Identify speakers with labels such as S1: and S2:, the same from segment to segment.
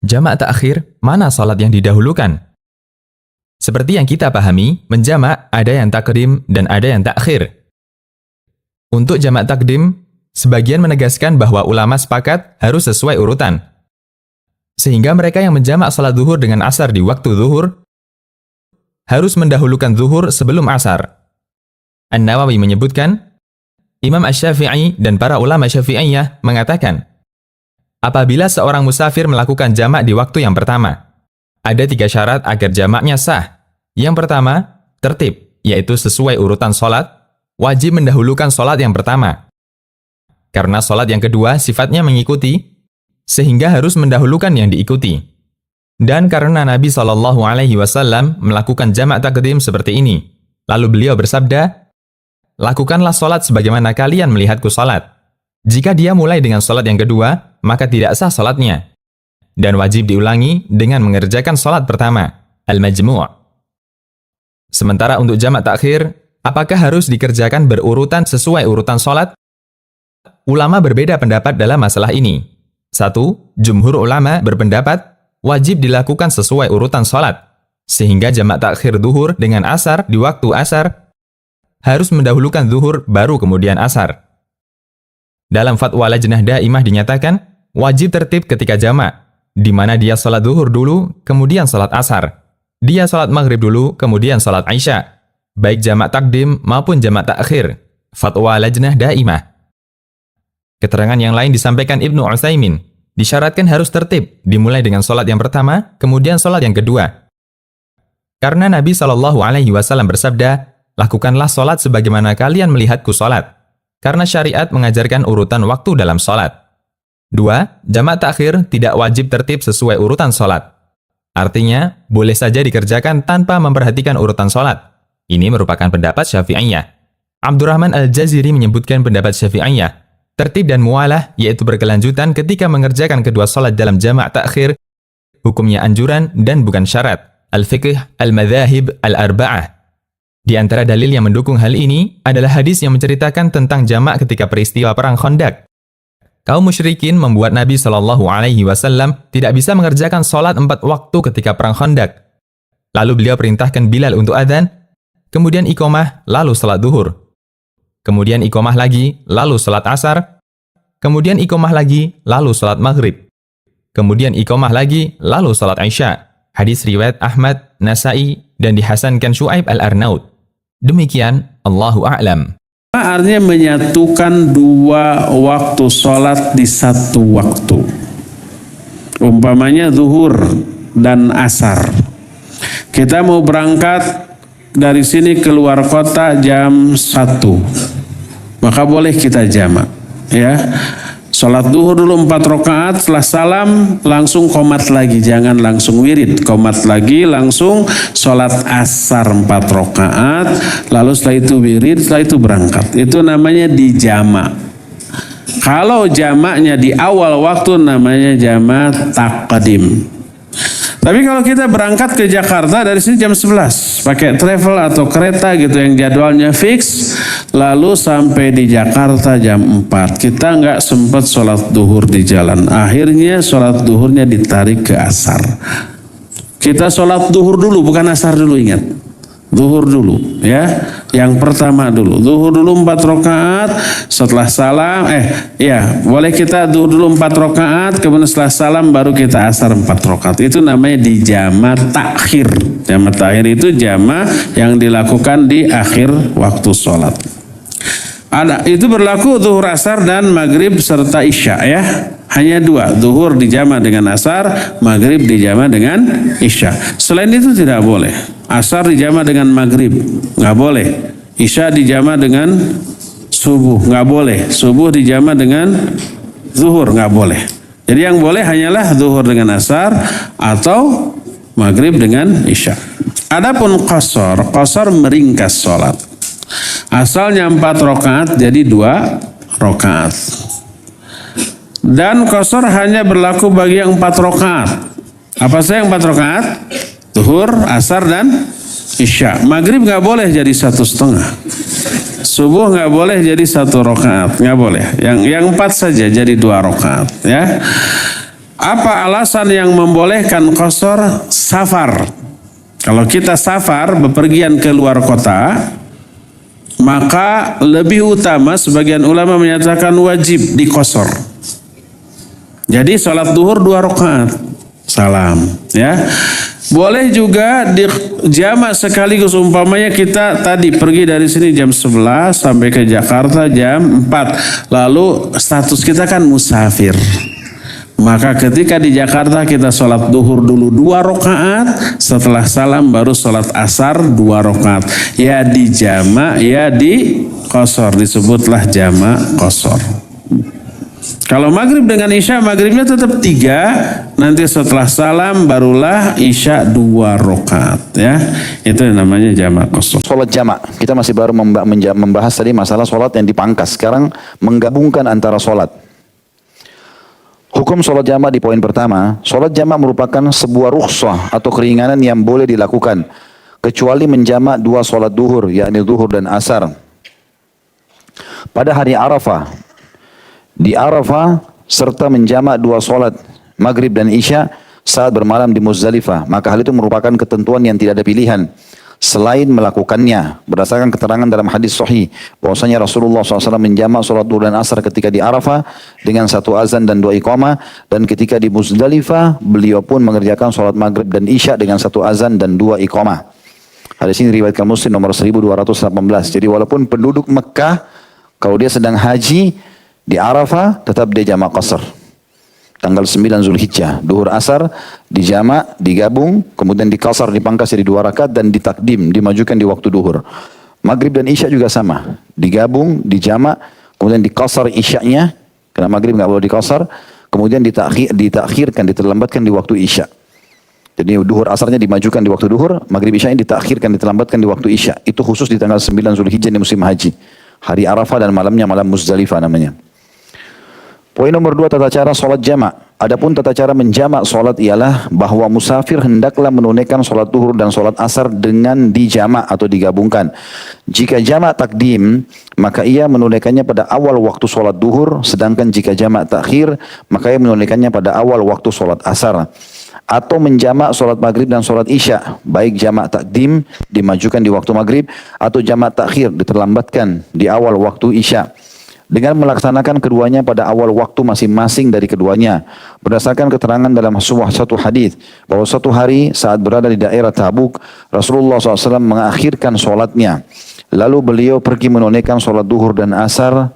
S1: Jamak takhir, mana salat yang didahulukan? Seperti yang kita pahami, menjamak ada yang takdim dan ada yang takhir. Untuk jamak takdim, sebagian menegaskan bahwa ulama sepakat harus sesuai urutan. Sehingga mereka yang menjamak salat zuhur dengan asar di waktu zuhur harus mendahulukan zuhur sebelum asar. An-Nawawi menyebutkan, Imam Asy-Syafi'i dan para ulama Syafi'iyah mengatakan, apabila seorang musafir melakukan jamak di waktu yang pertama, ada 3 syarat agar jamaknya sah. Yang pertama, tertib, yaitu sesuai urutan sholat, wajib mendahulukan sholat yang pertama. Karena sholat yang kedua sifatnya mengikuti, sehingga harus mendahulukan yang diikuti. Dan karena Nabi SAW melakukan jamak takdim seperti ini, lalu beliau bersabda, lakukanlah sholat sebagaimana kalian melihatku sholat. Jika dia mulai dengan sholat yang kedua, maka tidak sah sholatnya. Dan wajib diulangi dengan mengerjakan sholat pertama, al-majmu'. Sementara untuk jamak takhir, apakah harus dikerjakan berurutan sesuai urutan sholat? Ulama berbeda pendapat dalam masalah ini. 1. Jumhur ulama berpendapat, wajib dilakukan sesuai urutan sholat. Sehingga jamak takhir zuhur dengan asar di waktu asar, harus mendahulukan zuhur baru kemudian asar. Dalam fatwa Lajnah Daimah dinyatakan, wajib tertib ketika jamak, di mana dia salat zuhur dulu, kemudian salat asar. Dia salat maghrib dulu, kemudian salat Isya. Baik jamak takdim maupun jamak takhir. Fatwa Lajnah Daimah. Keterangan yang lain disampaikan Ibnu Utsaimin. Disyaratkan harus tertib, dimulai dengan salat yang pertama, kemudian salat yang kedua. Karena Nabi SAW bersabda, lakukanlah salat sebagaimana kalian melihatku salat. Karena syariat mengajarkan urutan waktu dalam salat. 2. Jamak takhir tidak wajib tertib sesuai urutan salat. Artinya, boleh saja dikerjakan tanpa memperhatikan urutan salat. Ini merupakan pendapat Syafi'iyah. Abdurrahman Al-Jaziri menyebutkan pendapat Syafi'iyah. Tertib dan mualah, yaitu berkelanjutan ketika mengerjakan kedua salat dalam jamak takhir, hukumnya anjuran dan bukan syarat. Al-Fiqh Al-Madhahib Al-Arba'ah. Di antara dalil yang mendukung hal ini adalah hadis yang menceritakan tentang jamak ketika peristiwa perang Khandaq. Kaum musyrikin membuat Nabi SAW tidak bisa mengerjakan sholat 4 waktu ketika perang Khandaq. Lalu beliau perintahkan Bilal untuk adzan, kemudian iqamah, lalu salat zuhur. Kemudian iqamah lagi, lalu salat asar. Kemudian iqamah lagi, lalu salat maghrib. Kemudian iqamah lagi, lalu salat Isya. Hadis riwayat Ahmad, Nasai, dan dihasankan Syu'aib Al-Arnaud. Demikian, Allahu a'lam.
S2: Artinya menyatukan 2 waktu sholat di 1 waktu. Umpamanya zuhur dan asar. Kita mau berangkat dari sini keluar kota jam 1. Maka boleh kita jamak. Ya. Sholat zuhur dulu 4 rakaat, setelah salam langsung qomat lagi, jangan langsung wirid, qomat lagi langsung sholat asar 4 rakaat, lalu setelah itu wirid, setelah itu berangkat. Itu namanya dijamak. Kalau jamaknya di awal waktu namanya jamak takdim. Tapi kalau kita berangkat ke Jakarta dari sini jam 11, pakai travel atau kereta gitu yang jadwalnya fix, lalu sampai di Jakarta jam 4, kita nggak sempat sholat duhur di jalan. Akhirnya sholat duhurnya ditarik ke asar. Kita sholat duhur dulu, bukan asar dulu, ingat. Duhur dulu, ya. Yang pertama dulu. Duhur dulu 4 rakaat, setelah salam, boleh kita duhur dulu 4 rakaat, kemudian setelah salam baru kita asar 4 rakaat. Itu namanya di jamak takhir. Jamak takhir itu jamak yang dilakukan di akhir waktu sholat. Itu berlaku zuhur, asar, dan maghrib serta isya, ya. Hanya 2, zuhur dijamak dengan asar, maghrib dijamak dengan isya. Selain itu tidak boleh. Asar dijamak dengan maghrib, nggak boleh. Isya dijamak dengan subuh, nggak boleh. Subuh dijamak dengan zuhur, nggak boleh. Jadi yang boleh hanyalah zuhur dengan asar atau maghrib dengan isya. Adapun qasar meringkas sholat. Asalnya 4 rakaat jadi 2 rakaat. Dan qasar hanya berlaku bagi yang 4 rakaat. Apa saja yang 4 rakaat? Zuhur, asar, dan isya. Maghrib nggak boleh jadi 1,5. Subuh nggak boleh jadi 1 rakaat, nggak boleh. Yang 4 saja jadi 2 rakaat, ya. Apa alasan yang membolehkan qasar? Safar. Kalau kita safar, bepergian ke luar kota, maka lebih utama sebagian ulama menyatakan wajib diqasar. Jadi sholat duhur 2 rakaat, salam, ya. Boleh juga dijamak sekaligus, umpamanya kita tadi pergi dari sini jam 11 sampai ke Jakarta jam 4. Lalu status kita kan musafir. Maka ketika di Jakarta kita sholat duhur dulu 2 rakaat, setelah salam baru sholat asar 2 rakaat. Ya dijamak, ya di qasar, disebutlah jamak qasar. Kalau maghrib dengan isya, maghribnya tetap 3, nanti setelah salam barulah isya 2 rakaat, ya. Itu namanya jamak qasar.
S3: Sholat jamak, kita masih baru membahas tadi masalah sholat yang dipangkas. Sekarang menggabungkan antara sholat. Hukum sholat jamak di poin pertama, sholat jamak merupakan sebuah rukhsah atau keringanan yang boleh dilakukan, kecuali menjamak 2 sholat duhur, yakni duhur dan asar. Pada hari Arafah, di Arafah, serta menjamak 2 sholat maghrib dan isya saat bermalam di Muzdalifah, maka hal itu merupakan ketentuan yang tidak ada pilihan selain melakukannya. Berdasarkan keterangan dalam hadis sahih bahwasanya Rasulullah SAW menjamak sholat duhur dan asar ketika di Arafah dengan 1 azan dan 2 iqamah, dan ketika di Muzdalifah beliau pun mengerjakan sholat maghrib dan isya dengan 1 azan dan 2 iqamah. Hadis ini diriwayatkan Muslim nomor 1218. Jadi walaupun penduduk Mekah, kalau dia sedang haji di Arafah, tetap dia jamak qasar. Tanggal 9 Zulhijjah, duhur asar dijamak, digabung, kemudian dikasar, dipangkas jadi 2 rakaat dan ditakdim, dimajukan di waktu duhur. Maghrib dan isya juga sama, digabung, dijamak, kemudian dikasar isyanya, karena maghrib nggak boleh dikasar, kemudian ditakhirkan, diterlambatkan di waktu isya. Jadi duhur asarnya dimajukan di waktu duhur, maghrib isyanya ditakhirkan, diterlambatkan di waktu isya. Itu khusus di tanggal 9 Zulhijjah di musim haji. Hari Arafah dan malamnya malam Muzdalifah namanya. Poin nomor 2, tata cara sholat jamak. Adapun tata cara menjamak sholat ialah bahwa musafir hendaklah menunaikan sholat duhur dan sholat asar dengan dijamak atau digabungkan. Jika jamak takdim, maka ia menunaikannya pada awal waktu sholat duhur, sedangkan jika jamak takhir, maka ia menunaikannya pada awal waktu sholat asar. Atau menjamak sholat maghrib dan sholat isya, baik jamak takdim dimajukan di waktu maghrib, atau jamak takhir diterlambatkan di awal waktu isya, dengan melaksanakan keduanya pada awal waktu masing-masing dari keduanya. Berdasarkan keterangan dalam sebuah satu hadis bahwa suatu hari saat berada di daerah Tabuk, Rasulullah SAW mengakhirkan sholatnya. Lalu beliau pergi menunaikan sholat duhur dan asar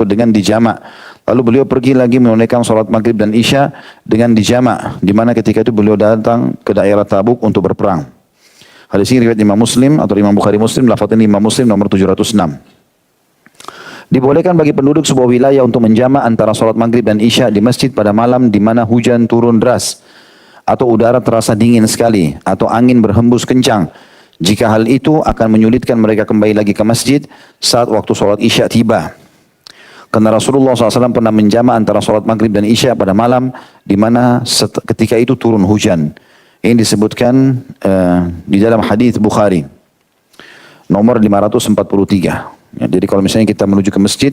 S3: dengan dijamak. Lalu beliau pergi lagi menunaikan sholat maghrib dan isya dengan dijamak, di mana ketika itu beliau datang ke daerah Tabuk untuk berperang. Hadis ini riwayat Imam Muslim atau Imam Bukhari Muslim, lafadznya Imam Muslim nomor 706. Dibolehkan bagi penduduk sebuah wilayah untuk menjamak antara sholat maghrib dan isya di masjid pada malam di mana hujan turun deras, atau udara terasa dingin sekali, atau angin berhembus kencang, jika hal itu akan menyulitkan mereka kembali lagi ke masjid saat waktu sholat isya tiba. Karena Rasulullah SAW pernah menjamak antara sholat maghrib dan isya pada malam di mana ketika itu turun hujan. Ini disebutkan di dalam hadis Bukhari nomor 543. Ya, jadi kalau misalnya kita menuju ke masjid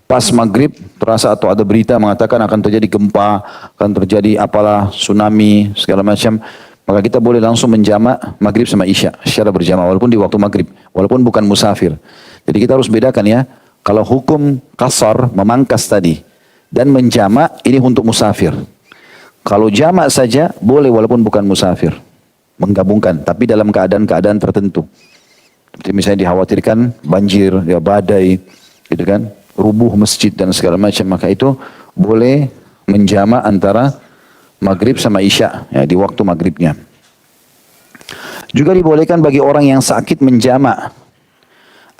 S3: pas maghrib terasa atau ada berita mengatakan akan terjadi gempa, akan terjadi apalah tsunami segala macam, maka kita boleh langsung menjamak maghrib sama isya secara berjamaah walaupun di waktu maghrib, walaupun bukan musafir. Jadi kita harus bedakan ya, kalau hukum qasar memangkas tadi dan menjamak ini untuk musafir. Kalau jamak saja boleh walaupun bukan musafir, menggabungkan tapi dalam keadaan-keadaan tertentu. Seperti misalnya dikhawatirkan banjir, ya badai, gitu kan, rubuh masjid dan segala macam, maka itu boleh menjamak antara maghrib sama isya ya, di waktu maghribnya. Juga dibolehkan bagi orang yang sakit menjamak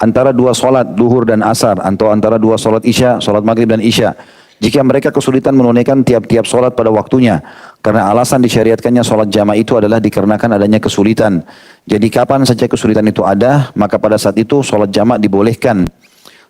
S3: antara 2 sholat duhur dan asar, atau antara 2 sholat isya, sholat maghrib dan isya, jika mereka kesulitan menunaikan tiap-tiap sholat pada waktunya. Karena alasan disyariatkannya sholat jamak itu adalah dikarenakan adanya kesulitan. Jadi kapan saja kesulitan itu ada, maka pada saat itu sholat jamak dibolehkan.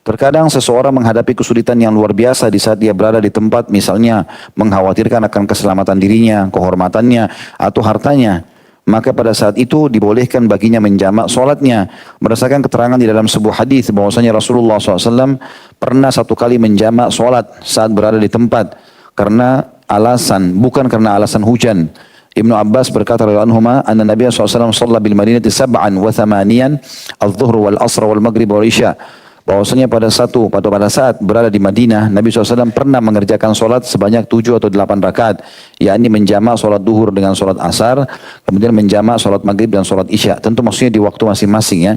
S3: Terkadang seseorang menghadapi kesulitan yang luar biasa di saat dia berada di tempat, misalnya mengkhawatirkan akan keselamatan dirinya, kehormatannya, atau hartanya. Maka pada saat itu dibolehkan baginya menjamak sholatnya. Berdasarkan keterangan di dalam sebuah hadis bahwasanya Rasulullah SAW pernah 1 kali menjamak sholat saat berada di tempat. Karena alasan, bukan karena alasan hujan. Ibnu Abbas berkata radhiyallahu anhuma, anna Nabi SAW shalla bil Madinati sab'an wa thamaniyan al-dhuhr wal asr wal maghrib wal isya. Bahwasanya pada saat berada di Madinah, Nabi SAW pernah mengerjakan solat sebanyak 7 atau 8 rakaat, yakni menjamak solat duhur dengan solat asar, kemudian menjamak solat maghrib dan solat isya. Tentu maksudnya di waktu masing-masing ya.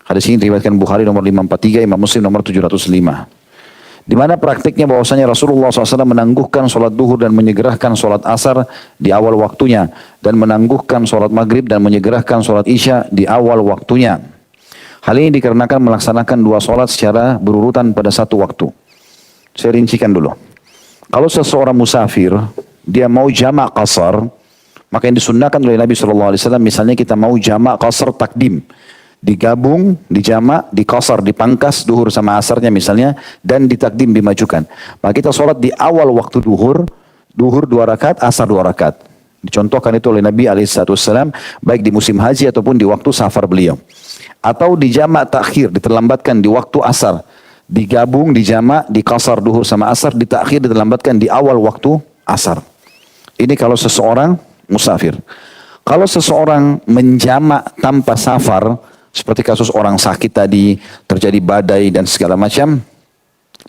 S3: Hadis ini diriwayatkan Bukhari nomor 543, Imam Muslim nomor 705. Di mana praktiknya bahwasanya Rasulullah SAW menangguhkan solat duhur dan menyegerakan solat asar di awal waktunya, dan menangguhkan solat maghrib dan menyegerakan solat isya di awal waktunya. Hal ini dikarenakan melaksanakan 2 solat secara berurutan pada satu waktu. Saya rincikan dulu. Kalau seseorang musafir, dia mau jamak qasar, maka yang disunnahkan oleh Nabi SAW, misalnya kita mau jamak qasar takdim, digabung, dijamak, diqasar, dipangkas duhur sama asarnya misalnya, dan ditakdim, dimajukan. Maka kita solat di awal waktu duhur 2 rakaat, asar 2 rakaat. Dicontohkan itu oleh Nabi SAW, baik di musim haji ataupun di waktu safar beliau. Atau dijamak takhir, diterlambatkan di waktu asar, digabung, dijamak, diqasar duhur sama asar, ditakhir, diterlambatkan di awal waktu asar. Ini kalau seseorang musafir. Kalau seseorang menjamak tanpa safar, seperti kasus orang sakit tadi, terjadi badai dan segala macam,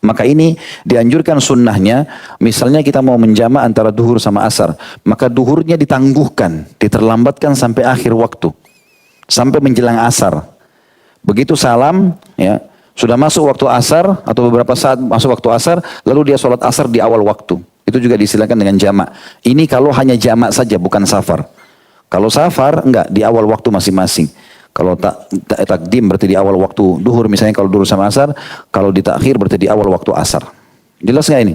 S3: maka ini dianjurkan sunnahnya, misalnya kita mau menjamak antara duhur sama asar, maka duhurnya ditangguhkan, diterlambatkan sampai akhir waktu, sampai menjelang asar. Begitu salam, ya, sudah masuk waktu asar atau beberapa saat masuk waktu asar, lalu dia sholat asar di awal waktu. Itu juga disilakan dengan jamak. Ini kalau hanya jamak saja, bukan safar. Kalau safar, enggak, di awal waktu masing-masing. Kalau takdim berarti di awal waktu duhur, misalnya kalau duhur sama asar. Kalau ditakhir berarti di awal waktu asar. Jelas nggak ini?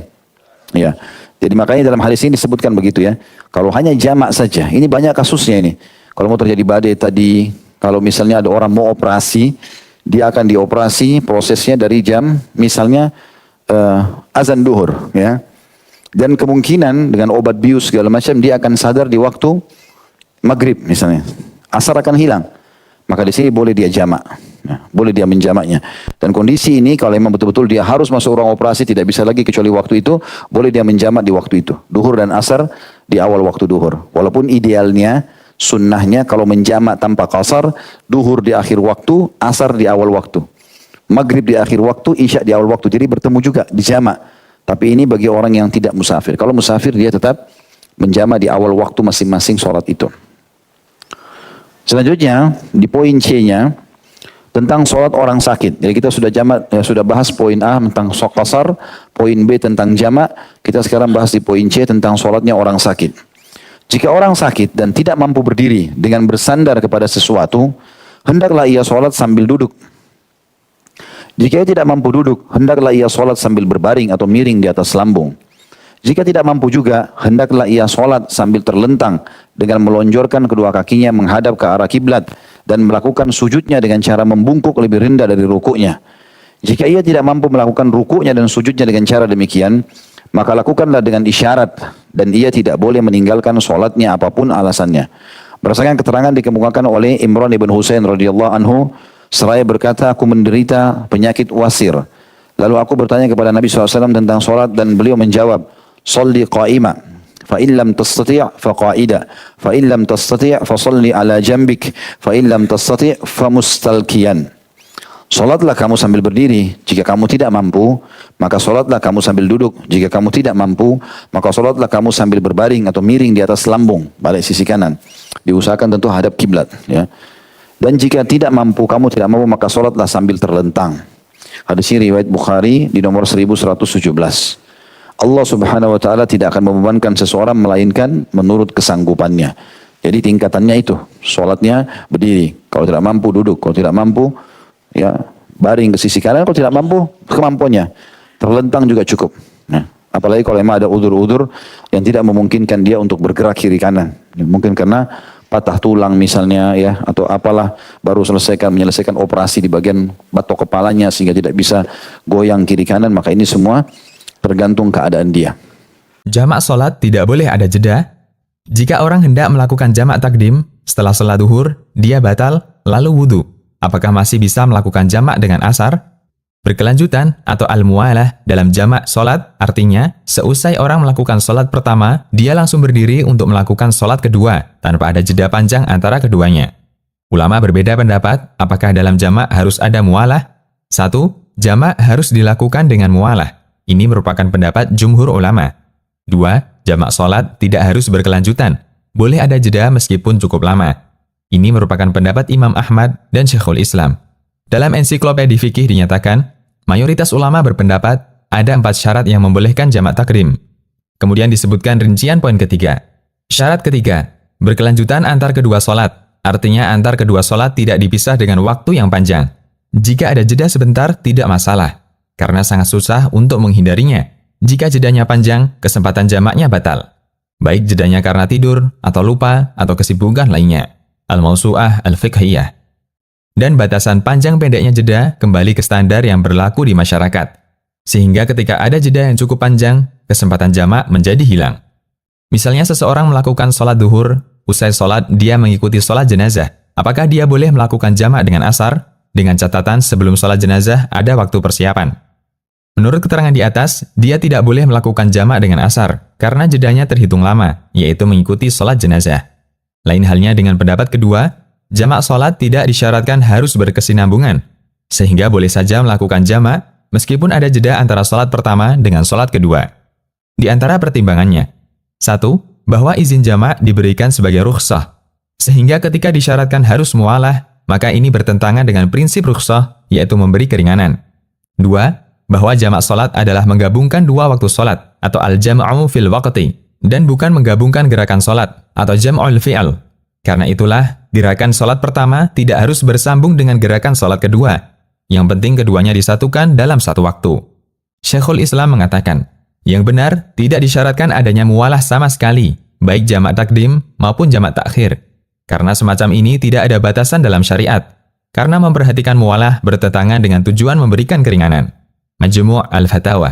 S3: Ya. Jadi makanya dalam hadis ini disebutkan begitu ya. Kalau hanya jamak saja, ini banyak kasusnya ini. Kalau mau terjadi badai tadi, kalau misalnya ada orang mau operasi, dia akan dioperasi prosesnya dari jam misalnya azan duhur ya. Dan kemungkinan dengan obat bius segala macam dia akan sadar di waktu maghrib misalnya. Asar akan hilang. Maka di sini boleh dia jamak. Ya, boleh dia menjamaknya. Dan kondisi ini kalau memang betul-betul dia harus masuk ruang operasi, tidak bisa lagi kecuali waktu itu, boleh dia menjamak di waktu itu. Duhur dan asar di awal waktu duhur. Walaupun idealnya, sunnahnya kalau menjamak tanpa qasar, duhur di akhir waktu, asar di awal waktu. Maghrib di akhir waktu, isya di awal waktu. Jadi bertemu juga, dijamak. Tapi ini bagi orang yang tidak musafir. Kalau musafir dia tetap menjamak di awal waktu masing-masing sholat itu. Selanjutnya di poin C-nya tentang sholat orang sakit. Jadi kita sudah jamak, sudah bahas poin A tentang sholat qasar, poin B tentang jamak. Kita sekarang bahas di poin C tentang sholatnya orang sakit. Jika orang sakit dan tidak mampu berdiri dengan bersandar kepada sesuatu, hendaklah ia sholat sambil duduk. Jika ia tidak mampu duduk, hendaklah ia sholat sambil berbaring atau miring di atas lambung. Jika tidak mampu juga, hendaklah ia sholat sambil terlentang dengan melonjorkan kedua kakinya menghadap ke arah kiblat dan melakukan sujudnya dengan cara membungkuk lebih rendah dari rukuknya. Jika ia tidak mampu melakukan rukuknya dan sujudnya dengan cara demikian, maka lakukanlah dengan isyarat dan ia tidak boleh meninggalkan sholatnya apapun alasannya. Berdasarkan keterangan dikemukakan oleh Imran ibn Husain radhiyallahu anhu, seraya berkata, aku menderita penyakit wasir. Lalu aku bertanya kepada Nabi SAW tentang sholat dan beliau menjawab, Salli qa'ima, fa in lam tastati' fa qa'ida, fa in lam tastati' fa salli ala jambik, fa in lam tastati' fa mustalkiyan. Salatlah kamu sambil berdiri, jika kamu tidak mampu, maka salatlah kamu sambil duduk. Jika kamu tidak mampu, maka salatlah kamu sambil berbaring atau miring di atas lambung, balik sisi kanan. Diusahakan tentu hadap kiblat, ya. Dan jika tidak mampu, kamu tidak mampu, maka salatlah sambil terlentang. Hadis ini riwayat Bukhari di nomor 1117. Allah Subhanahu wa taala tidak akan membebankan seseorang melainkan menurut kesanggupannya. Jadi tingkatannya itu, salatnya berdiri, kalau tidak mampu duduk, kalau tidak mampu ya baring ke sisi kanan, kalau tidak mampu kemampuannya terlentang juga cukup. Nah, apalagi kalau memang ada udzur-udzur yang tidak memungkinkan dia untuk bergerak kiri kanan. Mungkin karena patah tulang misalnya ya, atau apalah, baru menyelesaikan operasi di bagian batok kepalanya sehingga tidak bisa goyang kiri kanan, maka ini semua tergantung keadaan dia.
S1: Jamak solat tidak boleh ada jeda. Jika orang hendak melakukan jamak takdim, setelah sholat duhur, dia batal, lalu wudhu. Apakah masih bisa melakukan jamak dengan asar? Berkelanjutan atau al-muwalah dalam jamak solat artinya seusai orang melakukan solat pertama, dia langsung berdiri untuk melakukan solat kedua tanpa ada jeda panjang antara keduanya. Ulama berbeda pendapat apakah dalam jamak harus ada muwalah. 1. Jamak harus dilakukan dengan muwalah. Ini merupakan pendapat jumhur ulama. 2. Jamak solat tidak harus berkelanjutan. Boleh ada jeda meskipun cukup lama. Ini merupakan pendapat Imam Ahmad dan Syekhul Islam. Dalam ensiklopedi fikih dinyatakan, mayoritas ulama berpendapat ada 4 syarat yang membolehkan jamak takdim. Kemudian disebutkan rincian poin ketiga. Syarat ketiga, berkelanjutan antar kedua solat. Artinya antar kedua solat tidak dipisah dengan waktu yang panjang. Jika ada jeda sebentar, tidak masalah. Karena sangat susah untuk menghindarinya. Jika jedanya panjang, kesempatan jamaknya batal. Baik jedanya karena tidur, atau lupa, atau kesibukan lainnya. Al-Mawsu'ah Al-Fiqhiyah. Dan batasan panjang pendeknya jeda kembali ke standar yang berlaku di masyarakat. Sehingga ketika ada jeda yang cukup panjang, kesempatan jamak menjadi hilang. Misalnya seseorang melakukan sholat duhur, usai sholat dia mengikuti sholat jenazah. Apakah dia boleh melakukan jamak dengan asar? Dengan catatan sebelum sholat jenazah ada waktu persiapan. Menurut keterangan di atas, dia tidak boleh melakukan jamak dengan asar, karena jedanya terhitung lama, yaitu mengikuti sholat jenazah. Lain halnya dengan pendapat kedua, jamak sholat tidak disyaratkan harus berkesinambungan, sehingga boleh saja melakukan jamak meskipun ada jeda antara sholat pertama dengan sholat kedua. Di antara pertimbangannya, 1. Bahwa izin jamak diberikan sebagai rukhsah, sehingga ketika disyaratkan harus muwalah, maka ini bertentangan dengan prinsip rukhsah, yaitu memberi keringanan. 2. Bahwa jamak sholat adalah menggabungkan dua waktu sholat, atau al-jam'u fil waqti, dan bukan menggabungkan gerakan sholat, atau jam'ul fi'al. Karena itulah, gerakan sholat pertama tidak harus bersambung dengan gerakan sholat kedua. Yang penting keduanya disatukan dalam satu waktu. Syekhul Islam mengatakan, yang benar tidak disyaratkan adanya muwalah sama sekali, baik jamak takdim maupun jamak takhir. Karena semacam ini tidak ada batasan dalam syariat. Karena memperhatikan muwalah bertentangan dengan tujuan memberikan keringanan. Majmu' al-Fatawa.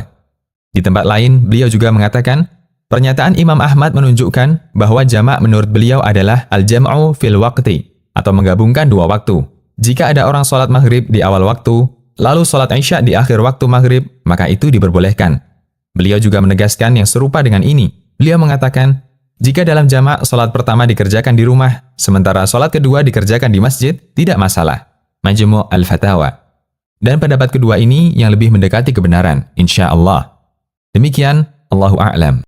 S1: Di tempat lain, beliau juga mengatakan, pernyataan Imam Ahmad menunjukkan bahwa jamak menurut beliau adalah al-jam'u fil waqti, atau menggabungkan dua waktu. Jika ada orang sholat maghrib di awal waktu, lalu sholat isya di akhir waktu maghrib, maka itu diperbolehkan. Beliau juga menegaskan yang serupa dengan ini. Beliau mengatakan, jika dalam jamak sholat pertama dikerjakan di rumah, sementara sholat kedua dikerjakan di masjid, tidak masalah. Majmu' al-Fatawa. Dan pendapat kedua ini yang lebih mendekati kebenaran, insya Allah. Demikian, Allahu a'lam.